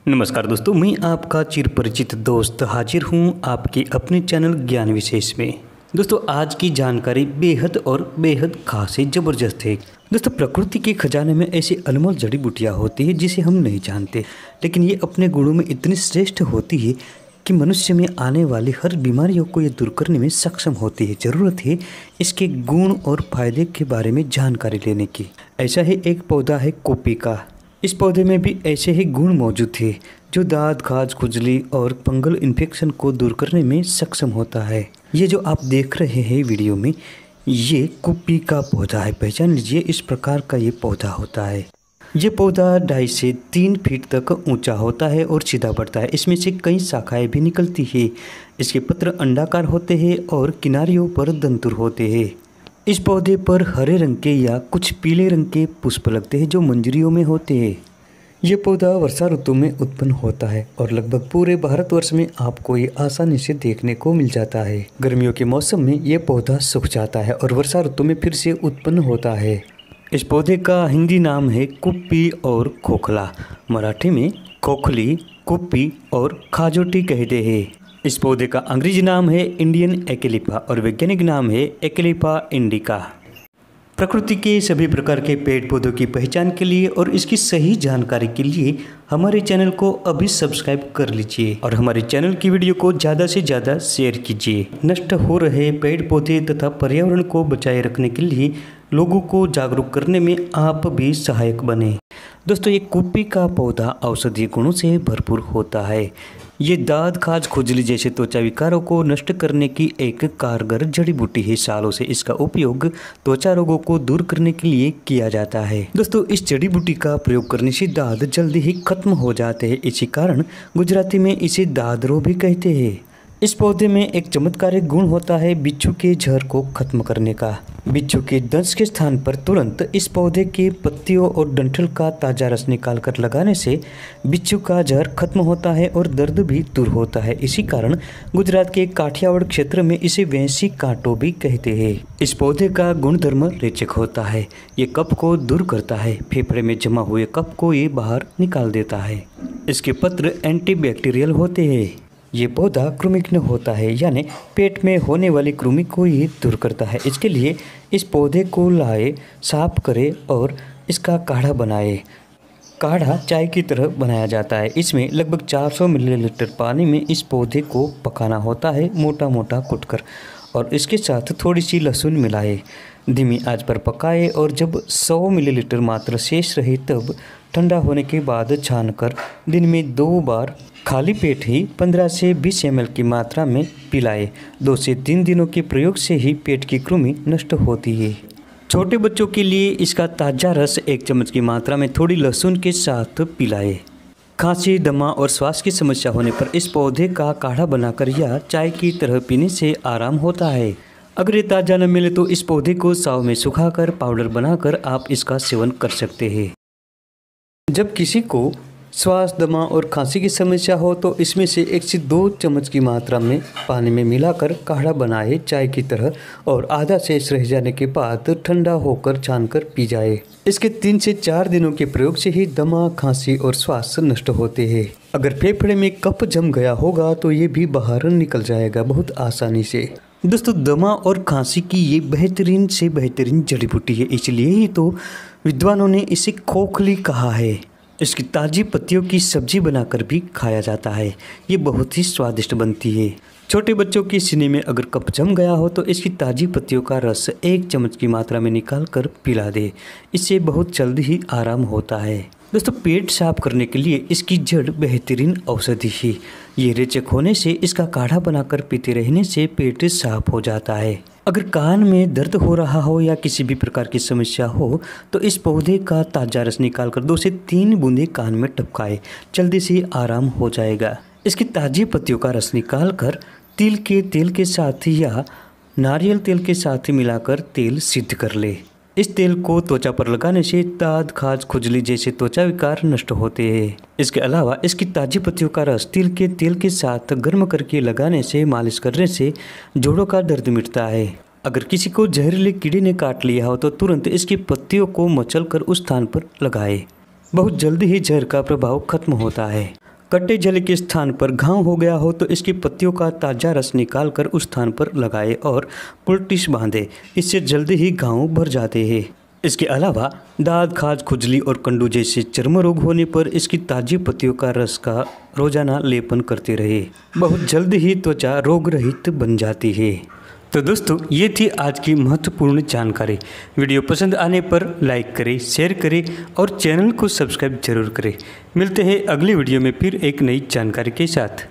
नमस्कार दोस्तों, मैं आपका चिरपरिचित दोस्त हाजिर हूँ आपके अपने चैनल ज्ञान विशेष में। दोस्तों, आज की जानकारी बेहद खास है, ज़बरदस्त है। दोस्तों, प्रकृति के खजाने में ऐसी अनमोल जड़ी बूटियाँ होती है जिसे हम नहीं जानते, लेकिन ये अपने गुणों में इतनी श्रेष्ठ होती है कि मनुष्य में आने वाली हर बीमारियों को ये दूर करने में सक्षम होती है। ज़रूरत है इसके गुण और फायदे के बारे में जानकारी लेने की। ऐसा ही एक पौधा है कुप्पी का। इस पौधे में भी ऐसे ही गुण मौजूद थे जो दांत, खाज, खुजली और फंगल इन्फेक्शन को दूर करने में सक्षम होता है। ये जो आप देख रहे हैं वीडियो में, ये कुप्पी का पौधा है। पहचान लीजिए, इस प्रकार का ये पौधा होता है। ये पौधा 2.5 से 3 फीट तक ऊंचा होता है और सीधा बढ़ता है। इसमें से कई शाखाएं भी निकलती है। इसके पत्र अंडाकार होते हैं और किनारियों पर दंतुर होते हैं। इस पौधे पर हरे रंग के या कुछ पीले रंग के पुष्प लगते हैं जो मंजरियों में होते हैं। ये पौधा वर्षा ऋतु में उत्पन्न होता है और लगभग पूरे भारतवर्ष में आपको ये आसानी से देखने को मिल जाता है। गर्मियों के मौसम में ये पौधा सूख जाता है और वर्षा ऋतु में फिर से उत्पन्न होता है। इस पौधे का हिंदी नाम है कुप्पी और खोखला। मराठी में खोखली, कुप्पी और खाजोटी कहते हैं। इस पौधे का अंग्रेजी नाम है इंडियन एक्लिपा और वैज्ञानिक नाम है एक्लिपा इंडिका। प्रकृति के सभी प्रकार के पेड़ पौधों की पहचान के लिए और इसकी सही जानकारी के लिए हमारे चैनल को अभी सब्सक्राइब कर लीजिए और हमारे चैनल की वीडियो को ज़्यादा से ज़्यादा शेयर कीजिए। नष्ट हो रहे पेड़ पौधे तथा पर्यावरण को बचाए रखने के लिए लोगों को जागरूक करने में आप भी सहायक बने। दोस्तों, ये कुप्पी का पौधा औषधीय गुणों से भरपूर होता है। ये दाद, खाज, खुजली जैसे त्वचा विकारों को नष्ट करने की एक कारगर जड़ी बूटी है। सालों से इसका उपयोग त्वचा रोगों को दूर करने के लिए किया जाता है। दोस्तों, इस जड़ी बूटी का प्रयोग करने से दाद जल्दी ही खत्म हो जाते हैं। इसी कारण गुजराती में इसे दादरो भी कहते हैं। इस पौधे में एक चमत्कारिक गुण होता है बिच्छू के जहर को खत्म करने का। बिच्छू के दंश के स्थान पर तुरंत इस पौधे के पत्तियों और डंठल का ताज़ा रस निकालकर लगाने से बिच्छू का जहर खत्म होता है और दर्द भी दूर होता है। इसी कारण गुजरात के काठियावाड़ क्षेत्र में इसे वैंसी कांटो भी कहते हैं। इस पौधे का गुणधर्म रेचक होता है। ये कफ को दूर करता है। फेफड़े में जमा हुए कफ को ये बाहर निकाल देता है। इसके पत्र एंटीबैक्टीरियल होते हैं। ये पौधा कृमिघ्न होता है, यानी पेट में होने वाली कृमि को ये दूर करता है। इसके लिए इस पौधे को लाए, साफ करें और इसका काढ़ा बनाए। काढ़ा चाय की तरह बनाया जाता है। इसमें लगभग 400 मिलीलीटर पानी में इस पौधे को पकाना होता है, मोटा मोटा कूटकर, और इसके साथ थोड़ी सी लहसुन मिलाए। धीमी आंच पर पकाए और जब 100 मिलीलीटर मात्र शेष रहे तब ठंडा होने के बाद छानकर दिन में 2 बार खाली पेट ही 15 से 20 ml की मात्रा में पिलाए। 2 से 3 दिनों के प्रयोग से ही पेट की कृमि नष्ट होती है। छोटे बच्चों के लिए इसका ताज़ा रस 1 चम्मच की मात्रा में थोड़ी लहसुन के साथ पिलाए। खांसी, दमा और श्वास की समस्या होने पर इस पौधे का काढ़ा बनाकर या चाय की तरह पीने से आराम होता है। अगर ये ताज़ा न मिले तो इस पौधे को साव में सुखाकर पाउडर बनाकर आप इसका सेवन कर सकते हैं। जब किसी को श्वास, दमा और खांसी की समस्या हो तो इसमें से 1 से 2 चम्मच की मात्रा में पानी में मिलाकर काढ़ा बनाए चाय की तरह और आधा शेष रह जाने के बाद ठंडा होकर छानकर पी जाए। इसके 3 से 4 दिनों के प्रयोग से ही दमा, खांसी और श्वास नष्ट होते हैं। अगर फेफड़े में कफ जम गया होगा तो ये भी बाहर निकल जाएगा बहुत आसानी से। दोस्तों, दमा और खांसी की ये बेहतरीन से बेहतरीन जड़ी बूटी है, इसलिए ही तो विद्वानों ने इसे खोखली कहा है। इसकी ताज़ी पत्तियों की सब्जी बनाकर भी खाया जाता है। ये बहुत ही स्वादिष्ट बनती है। छोटे बच्चों के सीने में अगर कफ जम गया हो तो इसकी ताज़ी पत्तियों का रस 1 चम्मच की मात्रा में निकाल कर पिला दे। इससे बहुत जल्द ही आराम होता है। दोस्तों, पेट साफ करने के लिए इसकी जड़ बेहतरीन औषधि है। ये रेचक होने से इसका काढ़ा बनाकर पीते रहने से पेट साफ हो जाता है। अगर कान में दर्द हो रहा हो या किसी भी प्रकार की समस्या हो तो इस पौधे का ताज़ा रस निकालकर 2 से 3 बूंदे कान में टपकाए, जल्दी से आराम हो जाएगा। इसकी ताज़ी पत्तियों का रस निकालकर तिल के तेल के साथ या नारियल तेल के साथ मिलाकर तेल सिद्ध कर ले। इस तेल को त्वचा पर लगाने से दाद, खाज, खुजली जैसे त्वचा विकार नष्ट होते हैं। इसके अलावा इसकी ताज़ी पत्तियों का रस तिल के तेल के साथ गर्म करके लगाने से, मालिश करने से जोड़ों का दर्द मिटता है। अगर किसी को जहरीले कीड़े ने काट लिया हो तो तुरंत इसकी पत्तियों को मचलकर उस स्थान पर लगाए। बहुत जल्दी ही जहर का प्रभाव खत्म होता है। कटे जल के स्थान पर घाव हो गया हो तो इसकी पत्तियों का ताज़ा रस निकालकर उस स्थान पर लगाए और पुलटिस बांधे। इससे जल्दी ही घाव भर जाते हैं। इसके अलावा दाद, खाज, खुजली और कंडू जैसे चर्म रोग होने पर इसकी ताज़ी पत्तियों का रस का रोजाना लेपन करते रहे। बहुत जल्द ही त्वचा रोग रहित बन जाती है। तो दोस्तों, ये थी आज की महत्वपूर्ण जानकारी। वीडियो पसंद आने पर लाइक करें, शेयर करें और चैनल को सब्सक्राइब जरूर करें। मिलते हैं अगली वीडियो में फिर एक नई जानकारी के साथ।